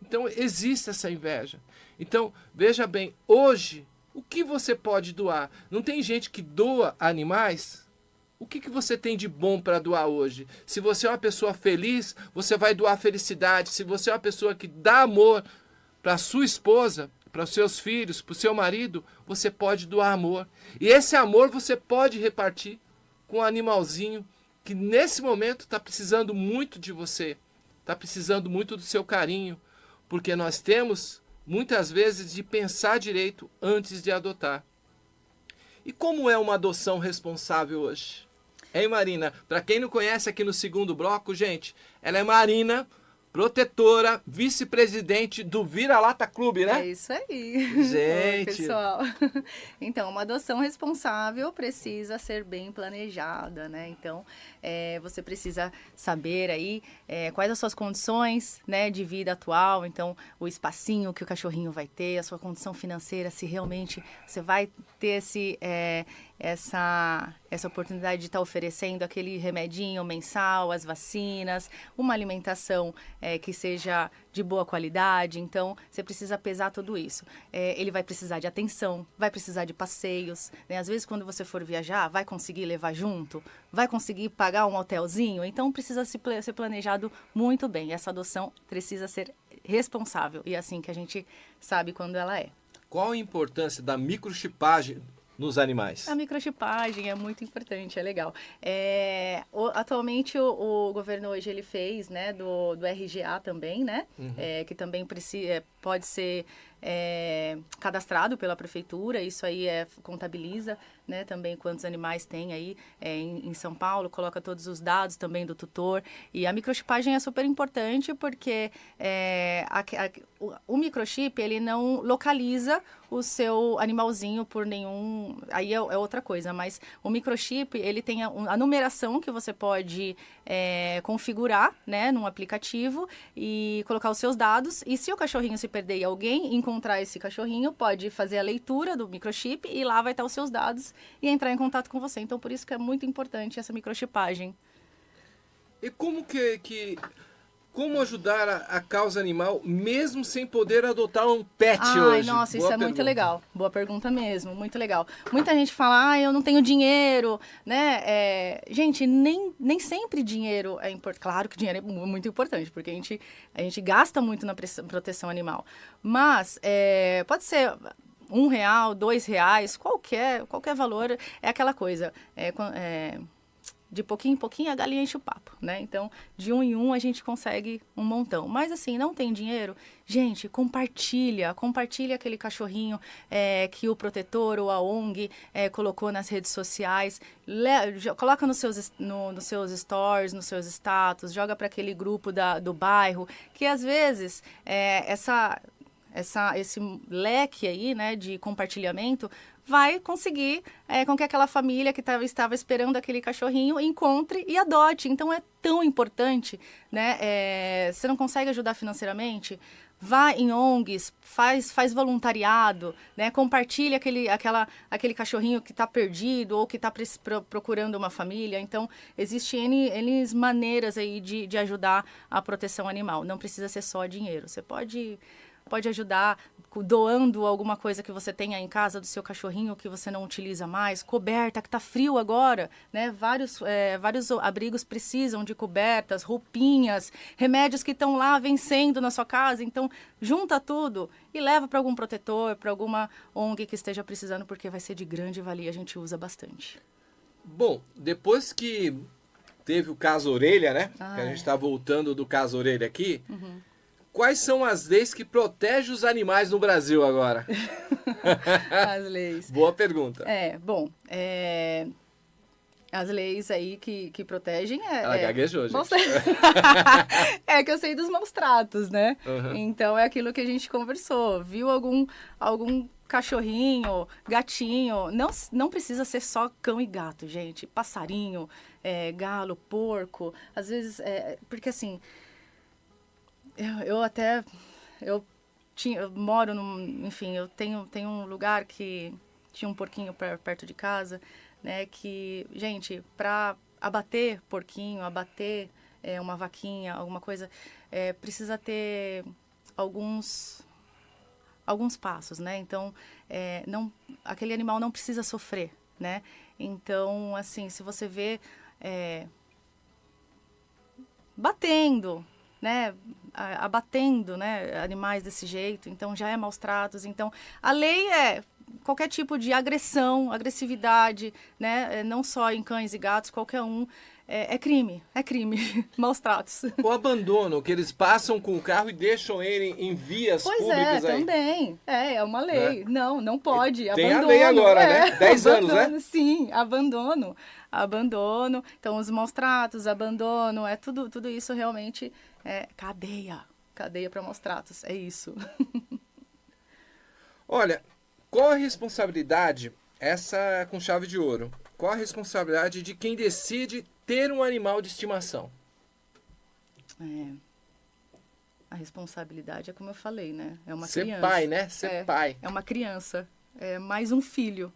Então existe essa inveja. Então, veja bem, hoje, o que você pode doar? Não tem gente que doa animais? O que você tem de bom para doar hoje? Se você é uma pessoa feliz, você vai doar felicidade. Se você é uma pessoa que dá amor para sua esposa, para os seus filhos, para o seu marido, você pode doar amor. E esse amor você pode repartir com um animalzinho que nesse momento está precisando muito de você. Está precisando muito do seu carinho. Porque nós temos, muitas vezes, de pensar direito antes de adotar. E como é uma adoção responsável hoje? Hein, Marina? Para quem não conhece aqui no segundo bloco, gente, ela é Marina, protetora, vice-presidente do Vira-Lata Clube, né? É isso aí. Gente. Oi, pessoal. Então, uma adoção responsável precisa ser bem planejada, né? Então, você precisa saber aí quais as suas condições, né, de vida atual. Então, o espacinho que o cachorrinho vai ter, a sua condição financeira, se realmente você vai ter essa oportunidade de estar oferecendo aquele remedinho mensal, as vacinas, uma alimentação que seja de boa qualidade. Então, você precisa pesar tudo isso. Ele vai precisar de atenção, vai precisar de passeios, né? Às vezes, quando você for viajar, vai conseguir levar junto? Vai conseguir pagar um hotelzinho? Então, precisa ser planejado muito bem. Essa adoção precisa ser responsável. E é assim que a gente sabe quando ela é. Qual a importância da microchipagem nos animais? A microchipagem é muito importante, é legal. Atualmente o governo hoje ele fez, né, do RGA também, né, que também pode ser cadastrado pela prefeitura, isso aí contabiliza, né, também quantos animais tem aí em São Paulo, coloca todos os dados também do tutor, e a microchipagem é super importante porque o microchip, ele não localiza o seu animalzinho por nenhum... Aí é outra coisa, mas o microchip, ele tem a numeração que você pode configurar, né, num aplicativo e colocar os seus dados. E se o cachorrinho se perder e alguém encontrar esse cachorrinho, pode fazer a leitura do microchip e lá vai estar os seus dados e entrar em contato com você. Então, por isso que é muito importante essa microchipagem. E como ajudar a causa animal, mesmo sem poder adotar um pet hoje? Nossa, isso Boa é muito pergunta. legal. Boa pergunta mesmo, muito legal. Muita gente fala, eu não tenho dinheiro, né? Gente, nem sempre dinheiro é importante. Claro que dinheiro é muito importante, porque a gente gasta muito na proteção animal. Mas pode ser R$1, R$2, qualquer valor, é aquela coisa. De pouquinho em pouquinho a galinha enche o papo, né? Então, de um em um a gente consegue um montão. Mas assim, não tem dinheiro? Gente, compartilha aquele cachorrinho que o protetor ou a ONG colocou nas redes sociais. Coloca nos seus stories, nos seus status, joga para aquele grupo do bairro, que às vezes esse leque aí, né, de compartilhamento vai conseguir com que aquela família que estava esperando aquele cachorrinho encontre e adote. Então, é tão importante, né? Você não consegue ajudar financeiramente? Vá em ONGs, faz voluntariado, né? Compartilha aquele cachorrinho que está perdido ou que está procurando uma família. Então, existem N maneiras aí de ajudar a proteção animal. Não precisa ser só dinheiro. Você pode ajudar doando alguma coisa que você tenha em casa do seu cachorrinho que você não utiliza mais, coberta, que está frio agora, né? Vários abrigos precisam de cobertas, roupinhas, remédios que estão lá vencendo na sua casa. Então, junta tudo e leva para algum protetor, para alguma ONG que esteja precisando, porque vai ser de grande valia, a gente usa bastante. Bom, depois que teve o caso Orelha, né? Que a gente está voltando do caso Orelha aqui. Quais são as leis que protegem os animais no Brasil agora? As leis. Boa pergunta. As leis aí que protegem Ela gaguejou, gente. É que eu sei dos maus tratos, né? Então, é aquilo que a gente conversou. Viu algum cachorrinho, gatinho, não precisa ser só cão e gato, gente. Passarinho, galo, porco. Às vezes, porque assim... Eu moro enfim, eu tenho um lugar que tinha um porquinho perto de casa, né, que, gente, para abater porquinho, abater uma vaquinha, alguma coisa, precisa ter alguns passos, né, então, aquele animal não precisa sofrer, né, então, assim, se você vê batendo, né, abatendo, né, animais desse jeito, então já é maus tratos. Então, a lei é qualquer tipo de agressividade, né, não só em cães e gatos, qualquer um, é crime, maus tratos. O abandono, que eles passam com o carro e deixam ele em vias públicas aí. Também, é uma lei. Não pode, tem abandono. A lei agora, né? 10 anos, né? Sim, abandono. Então, os maus tratos, abandono, tudo isso realmente cadeia para maus tratos, é isso. Olha, qual a responsabilidade, essa é com chave de ouro, qual a responsabilidade de quem decide ter um animal de estimação? A responsabilidade é como eu falei, né? É uma Ser criança. pai, né? Ser pai. É uma criança, é mais um filho.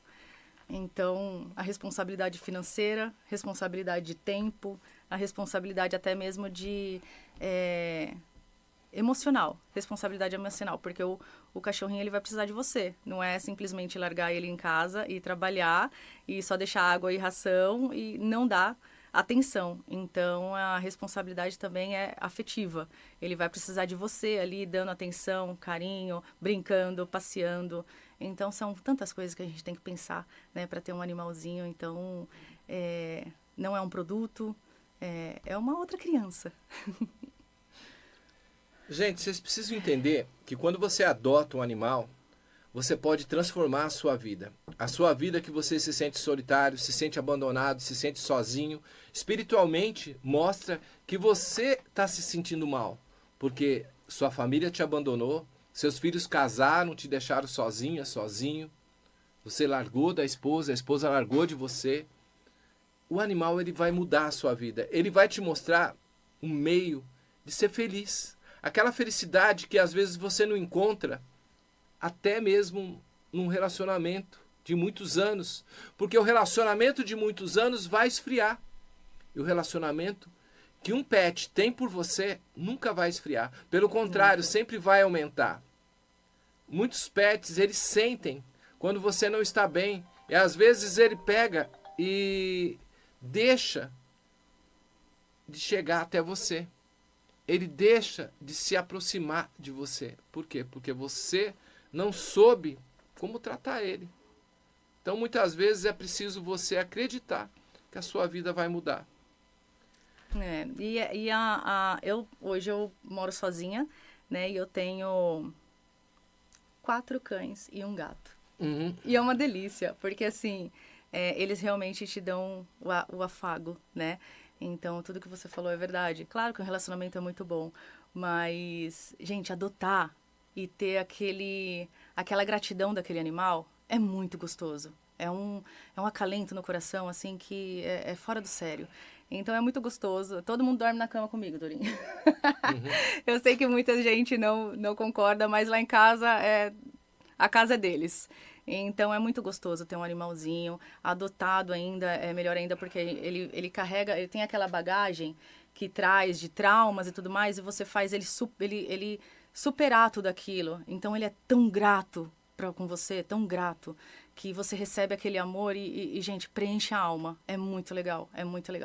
Então, a responsabilidade financeira, responsabilidade de tempo, a responsabilidade até mesmo de emocional, responsabilidade emocional, porque o cachorrinho ele vai precisar de você, não é simplesmente largar ele em casa e trabalhar e só deixar água e ração e não dá atenção. Então, a responsabilidade também é afetiva. Ele vai precisar de você ali, dando atenção, carinho, brincando, passeando. Então, são tantas coisas que a gente tem que pensar, né, para ter um animalzinho. Então, não é um produto, é uma outra criança. Gente, vocês precisam entender que quando você adota um animal, você pode transformar a sua vida. A sua vida que você se sente solitário, se sente abandonado, se sente sozinho, espiritualmente mostra que você está se sentindo mal, porque sua família te abandonou, seus filhos casaram, te deixaram sozinha, sozinho, você largou da esposa, a esposa largou de você. O animal, ele vai mudar a sua vida, ele vai te mostrar um meio de ser feliz. Aquela felicidade que às vezes você não encontra até mesmo num relacionamento de muitos anos, porque o relacionamento de muitos anos vai esfriar. E o relacionamento que um pet tem por você nunca vai esfriar. Pelo contrário, sempre vai aumentar. Muitos pets, eles sentem quando você não está bem. E às vezes ele pega e deixa de chegar até você. Ele deixa de se aproximar de você. Por quê? Porque você não soube como tratar ele. Então, muitas vezes é preciso você acreditar que a sua vida vai mudar. Hoje eu moro sozinha, né? E eu tenho 4 cães e um gato. Uhum. E é uma delícia, porque assim, eles realmente te dão o afago, né? Então, tudo que você falou é verdade. Claro que o relacionamento é muito bom, mas, gente, adotar e ter aquela gratidão daquele animal é muito gostoso. É um acalento no coração, assim, que é fora do sério. Então, é muito gostoso. Todo mundo dorme na cama comigo, Dorinho. Uhum. Eu sei que muita gente não concorda, mas lá em casa, a casa é deles. Então, é muito gostoso ter um animalzinho. Adotado ainda é melhor ainda, porque ele carrega, ele tem aquela bagagem que traz de traumas e tudo mais, e você faz ele superar tudo aquilo. Então, ele é tão grato com você, tão grato, que você recebe aquele amor e, gente, preenche a alma. É muito legal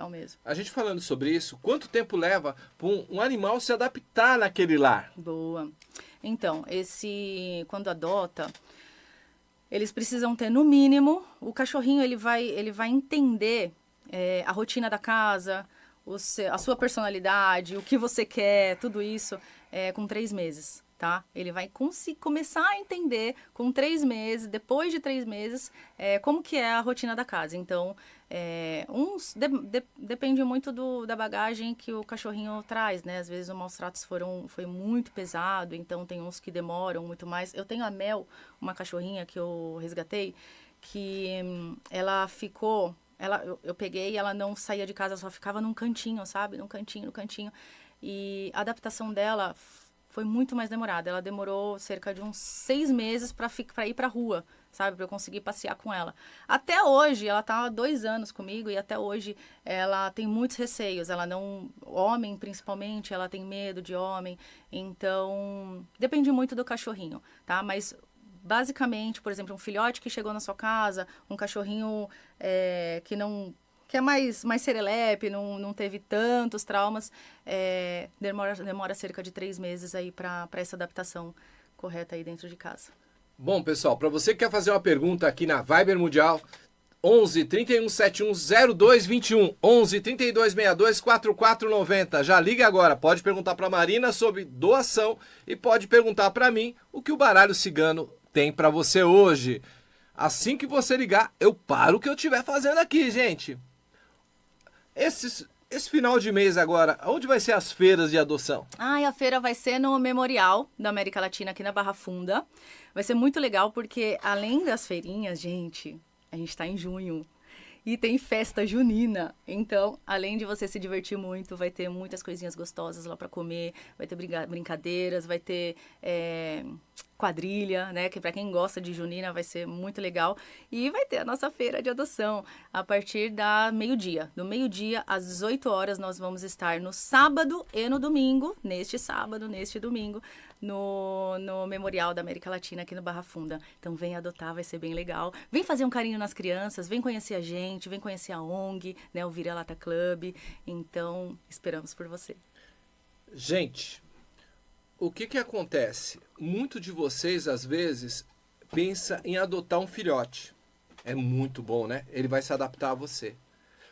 mesmo. A gente falando sobre isso, quanto tempo leva para um animal se adaptar naquele lar? Boa. Então, quando adota, eles precisam ter, no mínimo, o cachorrinho ele vai entender a rotina da casa, a sua personalidade, o que você quer, tudo isso, com 3 meses, tá? Ele vai começar a entender com 3 meses, depois de 3 meses, como que é a rotina da casa. Então, depende muito da bagagem que o cachorrinho traz, né? Às vezes o maus tratos foi muito pesado, então tem uns que demoram muito mais. Eu tenho a Mel, uma cachorrinha que eu resgatei, que ela ficou... Eu peguei e ela não saía de casa, só ficava num cantinho, sabe? Num cantinho. E a adaptação dela foi muito mais demorada. Ela demorou cerca de uns 6 meses para ir pra rua, sabe? Para eu conseguir passear com ela. Até hoje, ela tá há 2 anos comigo e até hoje ela tem muitos receios. Ela não... Homem, principalmente, ela tem medo de homem. Então, depende muito do cachorrinho, tá? Mas... basicamente, por exemplo, um filhote que chegou na sua casa, um cachorrinho que é mais serelepe, não teve tantos traumas, demora cerca de 3 meses aí para essa adaptação correta aí dentro de casa. Bom, pessoal, para você que quer fazer uma pergunta aqui na Viber Mundial, 11 31 71 02 21, 11 32 62 4490. Já liga agora, pode perguntar para Marina sobre doação e pode perguntar para mim o que o baralho cigano tem para você hoje. Assim que você ligar, eu paro o que eu estiver fazendo aqui, gente. Esse final de mês agora, onde vai ser as feiras de adoção? A feira vai ser no Memorial da América Latina, aqui na Barra Funda. Vai ser muito legal, porque além das feirinhas, gente, a gente está em junho. E tem festa junina. Então, além de você se divertir muito, vai ter muitas coisinhas gostosas lá para comer, vai ter brincadeiras, vai ter quadrilha, né? Que para quem gosta de junina vai ser muito legal. E vai ter a nossa feira de adoção a partir da meio-dia. Do meio-dia às 18 horas nós vamos estar no sábado e no domingo, neste sábado, neste domingo, no Memorial da América Latina aqui no Barra Funda. Então vem adotar, vai ser bem legal. Vem fazer um carinho nas crianças, vem conhecer a gente, vem conhecer a ONG, né? O Vira-Lata Club. Então, esperamos por você. Gente, o que acontece? Muito de vocês, às vezes, pensa em adotar um filhote. É muito bom, né? Ele vai se adaptar a você.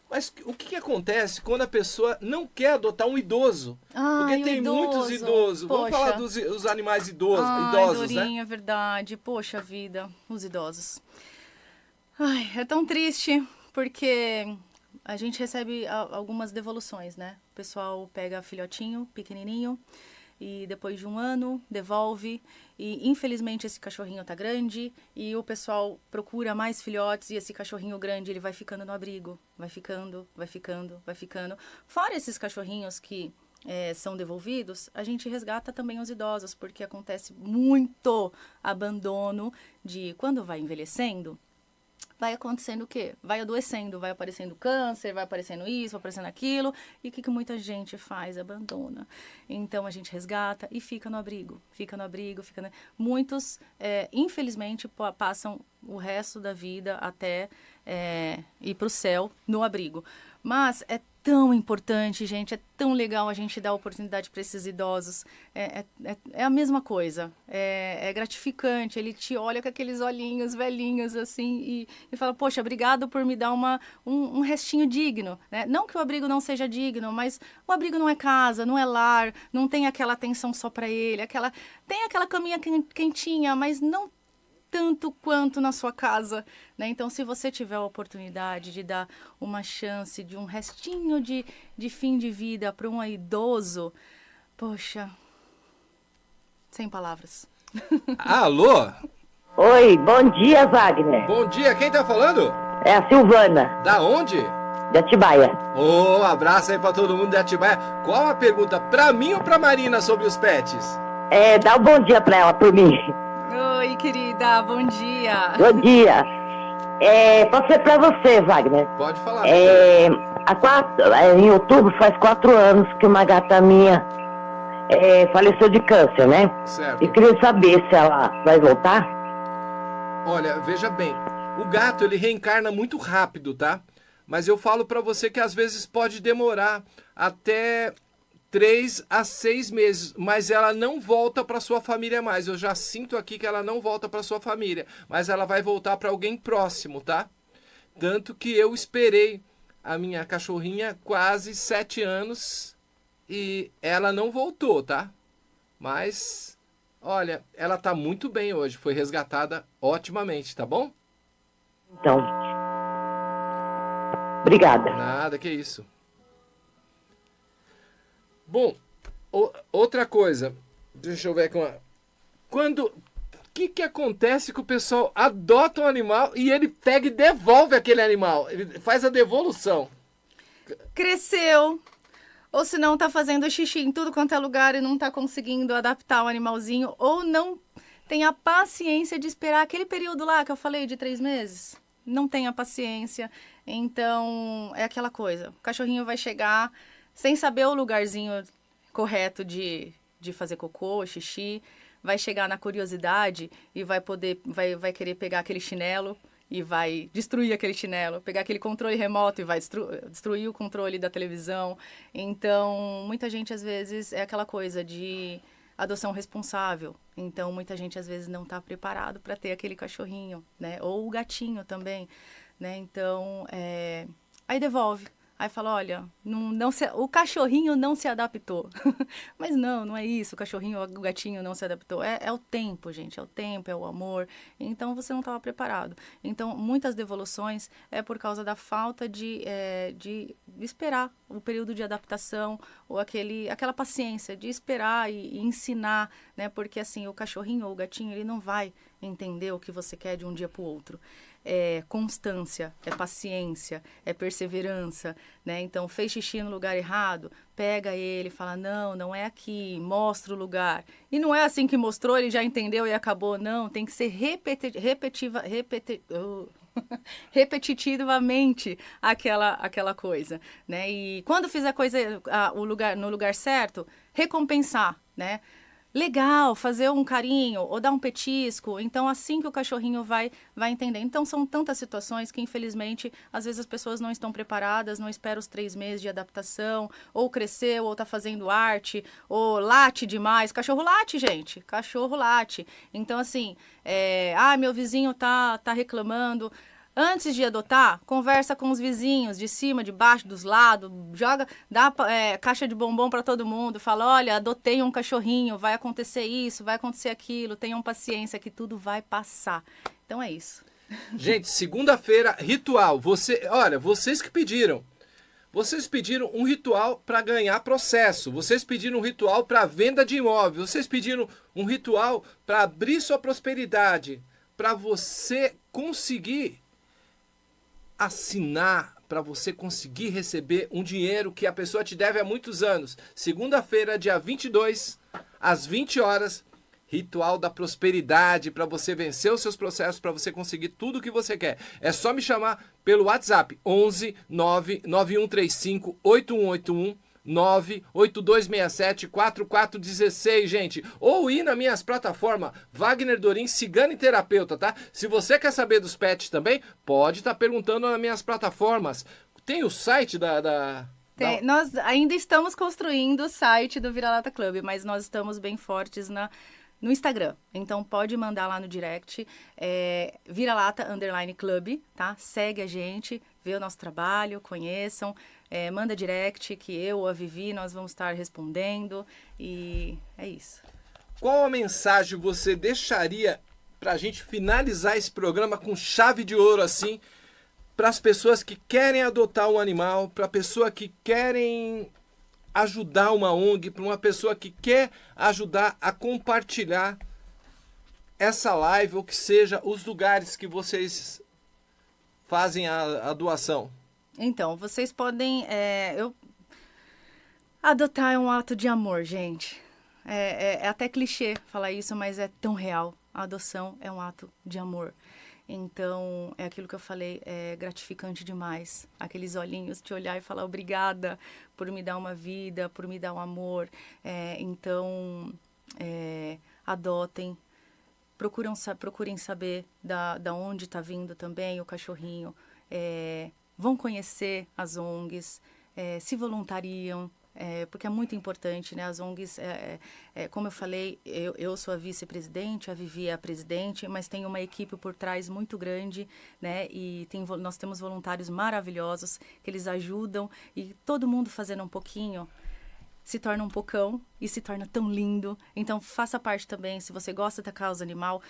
Mas o que acontece quando a pessoa não quer adotar um idoso? Porque tem muitos idosos. Poxa. Vamos falar dos animais idosos, Dorinha, né? É verdade. Poxa vida, os idosos. Ai, é tão triste, porque a gente recebe algumas devoluções, né? O pessoal pega filhotinho, pequenininho, e depois de um ano devolve, e infelizmente esse cachorrinho tá grande, e o pessoal procura mais filhotes, e esse cachorrinho grande ele vai ficando no abrigo, vai ficando. Fora esses cachorrinhos que são devolvidos, a gente resgata também os idosos, porque acontece muito abandono de quando vai envelhecendo. Vai acontecendo o quê? Vai adoecendo, vai aparecendo câncer, vai aparecendo isso, vai aparecendo aquilo. E o que muita gente faz? Abandona. Então, a gente resgata e fica no abrigo. Muitos, infelizmente, passam o resto da vida até ir para o céu no abrigo. Mas é tão importante, gente, é tão legal a gente dar oportunidade para esses idosos. É a mesma coisa, é gratificante, ele te olha com aqueles olhinhos velhinhos assim e fala, poxa, obrigado por me dar um restinho digno, né? Não que o abrigo não seja digno, mas o abrigo não é casa, não é lar, não tem aquela atenção só para ele, tem aquela caminha quentinha, mas não tanto quanto na sua casa, né? Então, se você tiver a oportunidade de dar uma chance de um restinho de fim de vida para um idoso, poxa, sem palavras. Alô? Oi, bom dia, Wagner. Bom dia, quem tá falando? É a Silvana, Da onde? de Atibaia. Ô, abraço aí pra todo mundo de Atibaia. Qual a pergunta, pra mim ou pra Marina, sobre os pets? Dá um bom dia pra ela, por mim. Oi, querida, bom dia. Bom dia. Pode ser pra você, Wagner. Pode falar. Em outubro faz 4 anos que uma gata minha faleceu de câncer, né? Certo. E queria saber se ela vai voltar. Olha, veja bem, o gato ele reencarna muito rápido, tá? Mas eu falo pra você que às vezes pode demorar até 3 a 6 meses, mas ela não volta para sua família mais. Eu já sinto aqui que ela não volta para sua família, mas ela vai voltar para alguém próximo, tá? Tanto que eu esperei a minha cachorrinha quase 7 anos e ela não voltou, tá? Mas, olha, ela tá muito bem hoje, foi resgatada otimamente, tá bom? Então, obrigada. Nada, que isso. Bom, outra coisa, deixa eu ver aqui o que acontece que o pessoal adota um animal e ele pega e devolve aquele animal, ele faz a devolução. Cresceu, ou se não tá fazendo xixi em tudo quanto é lugar e não tá conseguindo adaptar o animalzinho, ou não tem a paciência de esperar aquele período lá que eu falei de 3 meses. Não tem a paciência, então é aquela coisa, o cachorrinho vai chegar sem saber o lugarzinho correto de fazer cocô, xixi, vai chegar na curiosidade e vai querer pegar aquele chinelo e vai destruir aquele chinelo, pegar aquele controle remoto e vai destruir o controle da televisão. Então, muita gente às vezes é aquela coisa de adoção responsável. Então, muita gente às vezes não está preparado para ter aquele cachorrinho, né? Ou o gatinho também, né? Então, aí devolve. Aí fala, olha, o cachorrinho não se adaptou. Mas não é isso, o gatinho não se adaptou. É o tempo, gente, é o tempo, é o amor. Então, você não estava preparado. Então, muitas devoluções é por causa da falta de esperar o período de adaptação ou aquela paciência de esperar e ensinar, né? Porque, assim, o cachorrinho ou o gatinho, ele não vai entender o que você quer de um dia para o outro. é constância, é paciência, é perseverança, né? Então, fez xixi no lugar errado, pega ele, fala, não é aqui, mostra o lugar. E não é assim que mostrou, ele já entendeu e acabou, não, tem que ser repetitivamente aquela coisa, né? E quando fizer a coisa no lugar certo, recompensar, né? Legal, fazer um carinho ou dar um petisco. Então, assim que o cachorrinho vai entender. Então, são tantas situações que, infelizmente, às vezes as pessoas não estão preparadas, não esperam os 3 meses de adaptação, ou cresceu, ou tá fazendo arte, ou late demais. Cachorro late, gente. Cachorro late. Então, assim, meu vizinho tá reclamando. Antes de adotar, conversa com os vizinhos, de cima, de baixo, dos lados, dá caixa de bombom para todo mundo, fala, olha, adotei um cachorrinho, vai acontecer isso, vai acontecer aquilo, tenham paciência que tudo vai passar. Então é isso. Gente, segunda-feira, ritual. Vocês que pediram. Vocês pediram um ritual para ganhar processo. Vocês pediram um ritual para venda de imóvel. Vocês pediram um ritual para abrir sua prosperidade, para você conseguir assinar, para você conseguir receber um dinheiro que a pessoa te deve há muitos anos. Segunda-feira, dia 22, às 20 horas, ritual da prosperidade, para você vencer os seus processos, para você conseguir tudo o que você quer. É só me chamar pelo WhatsApp, 11 99135 8181, 98267-4416, gente. Ou ir nas minhas plataformas, Wagner Dorim, Cigano e Terapeuta, tá? Se você quer saber dos pets também, pode estar perguntando nas minhas plataformas. Tem o site Nós ainda estamos construindo o site do Vira-Lata Club, mas nós estamos bem fortes no Instagram. Então, pode mandar lá no direct, Vira-Lata_Club, tá? Segue a gente, vê o nosso trabalho, conheçam. Manda direct que eu ou a Vivi, nós vamos estar respondendo. E é isso. Qual a mensagem você deixaria para a gente finalizar esse programa com chave de ouro assim, para as pessoas que querem adotar um animal, para a pessoa que querem ajudar uma ONG, para uma pessoa que quer ajudar a compartilhar essa live, ou que seja, os lugares que vocês fazem a doação? Então, vocês podem... Adotar é um ato de amor, gente. É até clichê falar isso, mas é tão real. A adoção é um ato de amor. Então, é aquilo que eu falei, é gratificante demais. Aqueles olhinhos te olhar e falar obrigada por me dar uma vida, por me dar um amor. Então, adotem. Procurem saber da onde está vindo também o cachorrinho. Vão conhecer as ONGs, se voluntariam, porque é muito importante, né? As ONGs, como eu falei, eu sou a vice-presidente, a Vivi é a presidente, mas tem uma equipe por trás muito grande, né? E nós temos voluntários maravilhosos que eles ajudam, e todo mundo fazendo um pouquinho se torna um pocão e se torna tão lindo. Então, faça parte também, se você gosta da causa animal.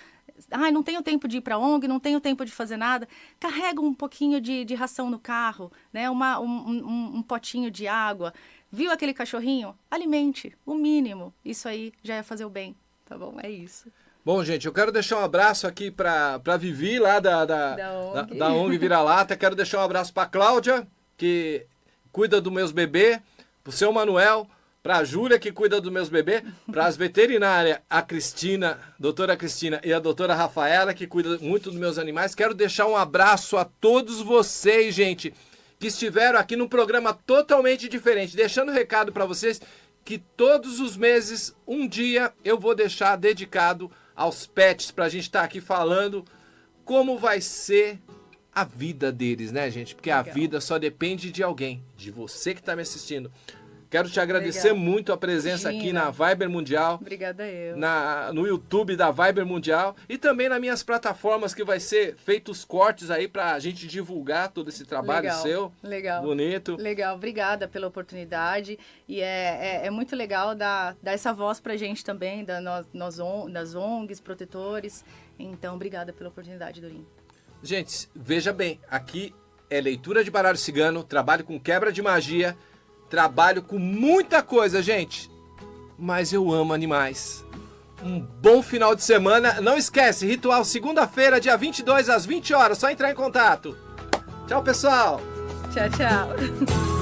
Não tenho tempo de ir para a ONG, não tenho tempo de fazer nada. Carrega um pouquinho de ração no carro, né? Um potinho de água. Viu aquele cachorrinho? Alimente, o mínimo. Isso aí já é fazer o bem, tá bom? É isso. Bom, gente, eu quero deixar um abraço aqui para Vivi, lá da ONG Vira-Lata. Quero deixar um abraço para Cláudia, que cuida dos meus bebês, para o seu Manuel, para a Júlia, que cuida dos meus bebês, para as veterinárias, a Cristina, doutora Cristina, e a doutora Rafaela, que cuida muito dos meus animais. Quero deixar um abraço a todos vocês, gente, que estiveram aqui num programa totalmente diferente. Deixando recado para vocês que todos os meses, um dia, eu vou deixar dedicado aos pets, para a gente estar aqui falando como vai ser a vida deles, né, gente? Porque legal. A vida só depende de alguém, de você que está me assistindo. Quero te agradecer muito a presença aqui na Viber Mundial. Obrigada eu. No YouTube da Viber Mundial. E também nas minhas plataformas, que vai ser feitos cortes aí pra gente divulgar todo esse trabalho seu. Legal. Bonito. Legal. Obrigada pela oportunidade. E é muito legal dar essa voz pra gente também, das ONGs, protetores. Então, obrigada pela oportunidade, Dorim. Gente, veja bem. Aqui é leitura de baralho cigano, trabalho com quebra de magia. Trabalho com muita coisa, gente, mas eu amo animais. Um bom final de semana. Não esquece, ritual segunda-feira, dia 22 às 20 horas. Só entrar em contato. Tchau, pessoal. Tchau, tchau.